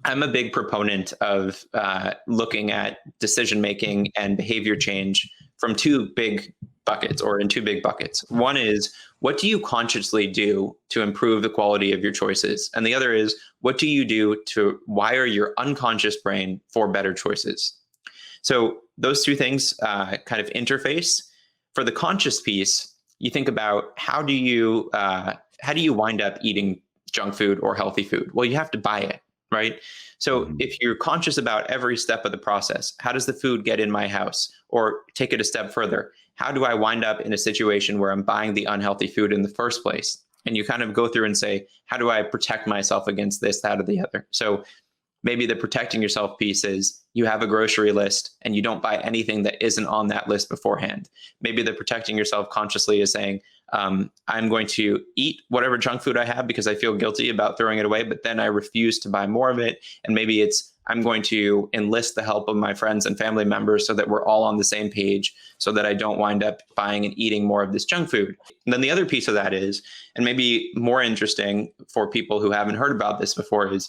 I'm a big proponent of looking at decision making and behavior change from two big buckets, or in two big buckets. One is, what do you consciously do to improve the quality of your choices? And the other is, what do you do to wire your unconscious brain for better choices? So those two things kind of interface. For the conscious piece, you think about how do you wind up eating junk food or healthy food? Well, you have to buy it, right? So if you're conscious about every step of the process, how does the food get in my house? Or take it a step further, how do I wind up in a situation where I'm buying the unhealthy food in the first place? And you kind of go through and say, how do I protect myself against this, that, or the other? So maybe the protecting yourself piece is you have a grocery list and you don't buy anything that isn't on that list beforehand. Maybe the protecting yourself consciously is saying, I'm going to eat whatever junk food I have because I feel guilty about throwing it away, but then I refuse to buy more of it. And maybe it's, I'm going to enlist the help of my friends and family members so that we're all on the same page, so that I don't wind up buying and eating more of this junk food. And then the other piece of that is, and maybe more interesting for people who haven't heard about this before, is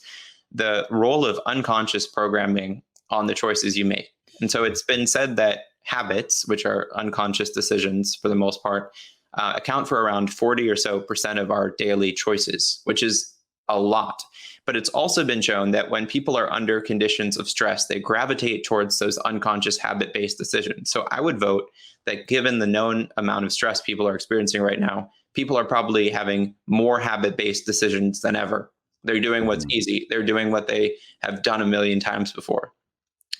the role of unconscious programming on the choices you make. And so it's been said that habits, which are unconscious decisions for the most part, account for around 40 or so % of our daily choices, which is a lot. But it's also been shown that when people are under conditions of stress, they gravitate towards those unconscious habit-based decisions. So I would vote that given the known amount of stress people are experiencing right now, people are probably having more habit-based decisions than ever. They're doing what's easy. They're doing what they have done a million times before.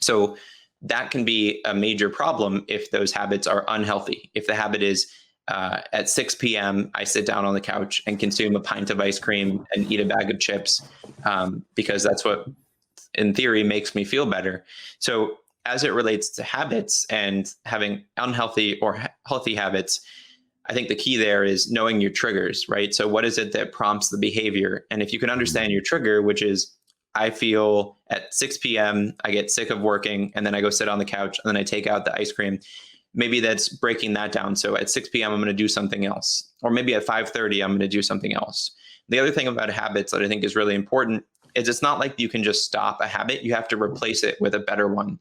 So that can be a major problem if those habits are unhealthy. If the habit is at 6 p.m., I sit down on the couch and consume a pint of ice cream and eat a bag of chips because that's what, in theory, makes me feel better. So as it relates to habits and having unhealthy or healthy habits, I think the key there is knowing your triggers, right? So what is it that prompts the behavior? And if you can understand your trigger, which is, I feel at 6 p.m., I get sick of working, and then I go sit on the couch, and then I take out the ice cream. Maybe that's breaking that down. So at 6 p.m., I'm going to do something else. Or maybe at 5:30, I'm going to do something else. The other thing about habits that I think is really important is it's not like you can just stop a habit. You have to replace it with a better one.